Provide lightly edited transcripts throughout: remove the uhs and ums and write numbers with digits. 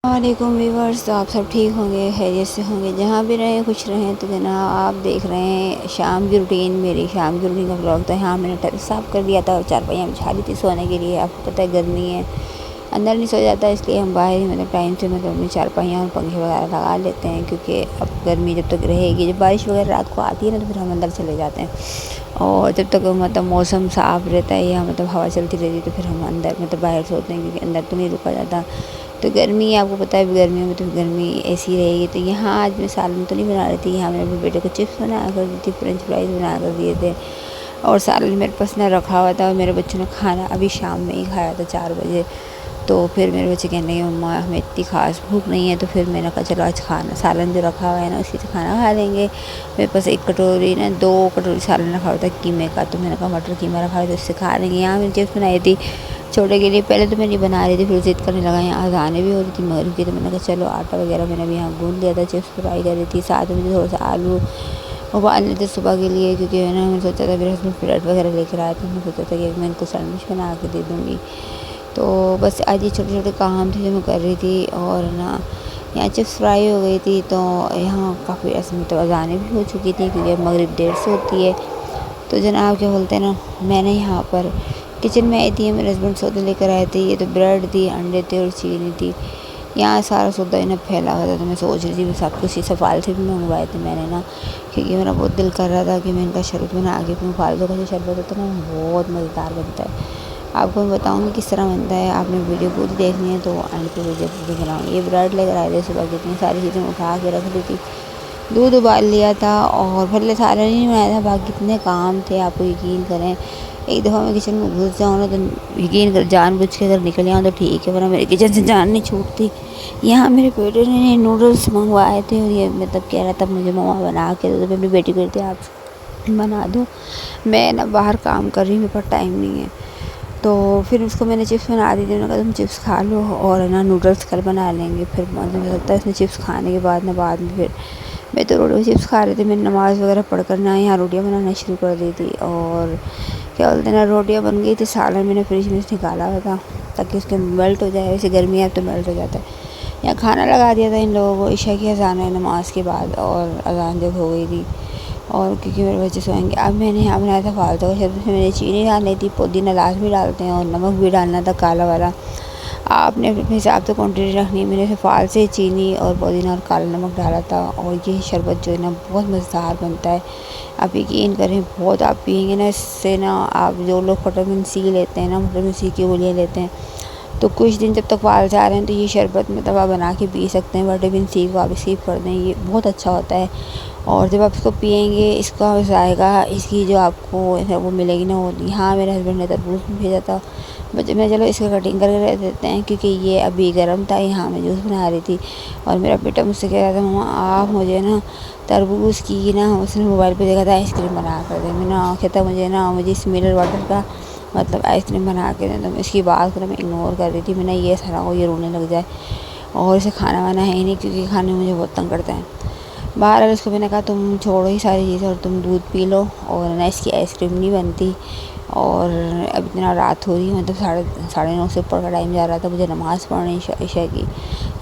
वालेकुम व्यूवर्स। तो आप सब ठीक होंगे, खैरियत से होंगे, जहाँ भी रहें खुश रहें। तो जनाब आप देख रहे हैं शाम की रूटीन, मेरी शाम की रूटीन का ब्लॉग। तो यहाँ मैंने टेरेस साफ़ कर दिया था और चारपाइयाँ बिछा ली थी सोने के लिए। आपको पता है गर्मी है, अंदर नहीं सो जाता, इसलिए हम बाहर ही टाइम से अपनी चारपाइयाँ और पंखे वगैरह लगा लेते हैं, क्योंकि अब गर्मी जब तक रहेगी, जब बारिश वगैरह रात को आती है ना, तो फिर हम अंदर चले जाते हैं। और जब तक मौसम साफ़ रहता है या हवा चलती रहती है, तो फिर हम अंदर बाहर सोते हैं, क्योंकि अंदर तो नहीं रुका जाता। तो गर्मी आपको पता है, गर्मियों में तो गर्मी ऐसी रहेगी। तो यहाँ आज मैं सालन तो नहीं बना रही थी, यहाँ मैंने अपने बेटे को चिप्स बना कर दी थी, फ्रेंच फ्राइज़ बना कर दिए थे, और सालन मेरे पास ना रखा हुआ था। और मेरे बच्चों ने खाना अभी शाम में ही खाया था 4 बजे। तो फिर मेरे बच्चे कहने लगे मम्मा हमें इतनी खास भूख नहीं है। तो फिर मैंने कहा चलो आज खाना सालन जो रखा हुआ है ना, उसी से खाना खा लेंगे। मेरे पास 1 कटोरी ना 2 कटोरी सालन रखा हुआ था कीमे का, तो मैंने कहा मटर कीमा रखा हुआ था, उससे खा लेंगे। यहाँ मैंने चिप्स बनाई थी छोटे के लिए। पहले तो मैं नहीं बना रही थी, फिर ज़िद करने लगा, यहाँ अज़ानें भी हो रही थी मगरिब की। तो मैंने कहा चलो आटा वगैरह मैंने अभी यहाँ गूँध लिया था, चिप्स फ्राई कर रही थी। साथ में मुझे थोड़ा सा आलू उबाल लेते सुबह के लिए, क्योंकि है ना, मैंने सोचा था मेरे हस्बैंड ब्रेड वगैरह लेकर आए थे, मैंने सोचा था कि मैं इनको सैंडविच बना के दे दूँगी। तो बस आज ये छोटे छोटे काम थे जो मैं कर रही थी। और ना यहाँ चिप्स फ्राई हो गई थी, तो यहाँ काफ़ी ऐसे अज़ानें भी हो चुकी थी, क्योंकि मगरिब देर से होती है। तो जनाब क्या बोलते हैं ना, मैंने यहाँ पर किचन में आई थी, मेरे हस्बैंड सौदे लेकर आए थे। ये तो ब्रेड थी, अंडे थे और चीनी थी। यहाँ सारा सौदा इन्हें फैला हुआ था। तो मैं सोच रही थी सब कुछ इस फाल से भी मंगवाए थे मैंने ना, क्योंकि मेरा बहुत दिल कर रहा था कि मैं इनका शरबत बना के पीऊँ। फालतू का जो शरबत होता है ना, बहुत मज़ेदार बनता है। आपको मैं बताऊँगी किस तरह बनता है। आपने वीडियो पूरी देखनी है तो एंड पे वीडियो पूरी बनाऊँगी। ये ब्रेड लेकर आए थे सुबह, कितनी सारी चीज़ें उठा के रख दी थी। दूध उबाल लिया था, और पहले सारा नहीं बनाया था, बाकी कितने काम थे आपको यकीन करें। एक दफ़ा मैं किचन में घुस जाऊँ ना, तो यकीन कर जानबूझ के अगर निकल जाऊँ तो ठीक है, वरना मेरे किचन से जान नहीं छूटती। यहाँ मेरे बेटे ने नूडल्स मंगवाए थे, और ये कह रहा था मुझे मम्मा बना के दो। तो मैं अपनी बेटी को कहती आप बना दो, मैं ना बाहर काम कर रही हूँ, मेरे पास टाइम नहीं है। तो फिर उसको मैंने चिप्स बना दी थी। मैंने कहा तुम चिप्स खा लो, और ना नूडल्स कल बना लेंगे। फिर मुझे लगता है इसमें चिप्स खाने के बाद में फिर मैं तो रोटी चिप्स खा रही थी। मैंने नमाज़ वगैरह पढ़ कर ना यहाँ रोटियाँ बनाना शुरू कर दी थी। और क्या बोलते हैं ना, रोटियाँ बन गई थी। सालन मैंने फ्रिज में से निकाला हुआ था ताकि उसके मेल्ट हो जाए, वैसे गर्मी है तो मेल्ट हो जाता है। यहाँ खाना लगा दिया था इन लोगों को, इशा की अज़ान है नमाज के बाद, और अज़ान जब हो गई थी, और क्योंकि मेरे बच्चे सोएंगे। अब मैंने यहाँ बनाया था फालतू का शरबत। मैंने चीनी डालनी थी, पुदीना लाजमी डालते हैं, और नमक भी डालना था काला वाला। आपने अपने हिसाब से क्वांटिटी रखनी है। मैंने फाल से चीनी और पुदीना और काला नमक डाला था। और ये शरबत जो है ना, बहुत मज़ेदार बनता है। आप यकीन करें, बहुत आप पियेंगे ना इससे ना, आप जो लोग विटामिन सी लेते हैं ना, विटामिन सी की गोलियाँ लेते हैं, तो कुछ दिन जब तक फाल से आ रहे हैं, तो ये शरबत आप बना के पी सकते हैं। विटामिन सी को आप स्किप कर दें, ये बहुत अच्छा होता है। और जब आप इसको पियेंगे, इसका जायका, इसकी जो आपको वो मिलेगी ना, वो यहाँ मेरे हस्बैंड ने तरबूज में भेजा था। बच्चे मैं चलो इसका कटिंग करके रख देते हैं, क्योंकि ये अभी गर्म था। यहाँ मैं जूस बना रही थी, और मेरा बेटा मुझसे कह रहा था मम्मा आप मुझे ना तरबूज की ना, उसने मोबाइल पे देखा था आइसक्रीम बना कर दे। मैंने कहता मुझे इस मिनरल वाटर का आइसक्रीम बना के दे। तो मैं इसकी बात मैं इग्नोर कर रही थी। मैंने ये सारा को ये रोने लग जाए, और इसे खाना वाना है ही नहीं, क्योंकि खाने में मुझे बहुत तंग करता है। बहरहाल उसको मैंने कहा तुम छोड़ो ही सारी चीज़ें और तुम दूध पी लो, और ना इसकी आइसक्रीम नहीं बनती। और अब इतना रात हो रही है, साढ़े 9 से ऊपर का टाइम जा रहा था, मुझे नमाज़ पढ़नी इशा की।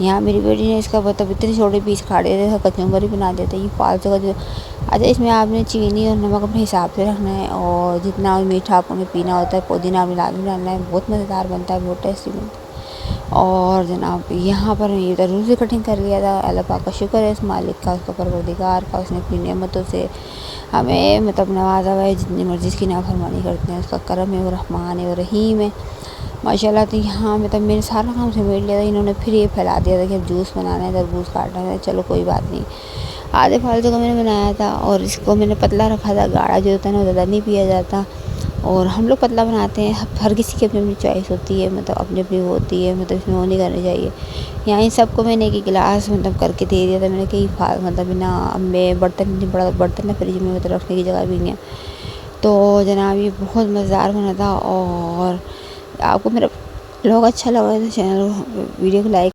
यहाँ मेरी बेटी ने इसका इतने छोटे पीस खा लिए थे, कचम्बर ही बना देते। ये फालतू का जो अच्छा, इसमें आपने चीनी और नमक अपने हिसाब से रखना है, और जितना मीठा आपने पीना होता है, पुदीना आपने लाजमी डालना है। बहुत मज़ेदार बनता है, बहुत टेस्टी बनता है। और जनाब यहाँ पर ये तरबूज से कटिंग कर लिया था। अल्लाह पाक का शुक्र है, इस मालिक का, उसका परवरदिगार का, उसने अपनी नेमतों से हमें नवाजा हुआ है। जितनी मर्ज़ी इसकी नाफरमानी करते हैं, उसका करम है, वो रहमान है, वो रहीम है माशाल्लाह। तो यहाँ मैंने सारा काम समेट लिया था। इन्होंने फिर ये फैला दिया था कि अब जूस बनाना है, तरबूज काटना है। चलो कोई बात नहीं, आधे फालतू का मैंने बनाया था। और इसको मैंने पतला रखा था, गाढ़ा जो होता है ना, ज़्यादा नहीं पिया जाता। और हम लोग पतला बनाते हैं, हर किसी की अपनी अपनी चॉइस होती है, अपनी अपनी वो होती है, इसमें वो नहीं करनी चाहिए। यहाँ इन सबको मैंने एक गिलास करके दे दिया था। मैंने कही ना, अब मैं बर्तन नहीं, बड़ा बर्तन ना फ्रिज में रखने की जगह भी नहीं है। तो जनाब ये बहुत मज़ेदार बना था। और आपको मेरा ब्लॉग अच्छा लगा तो चैनल वीडियो को लाइक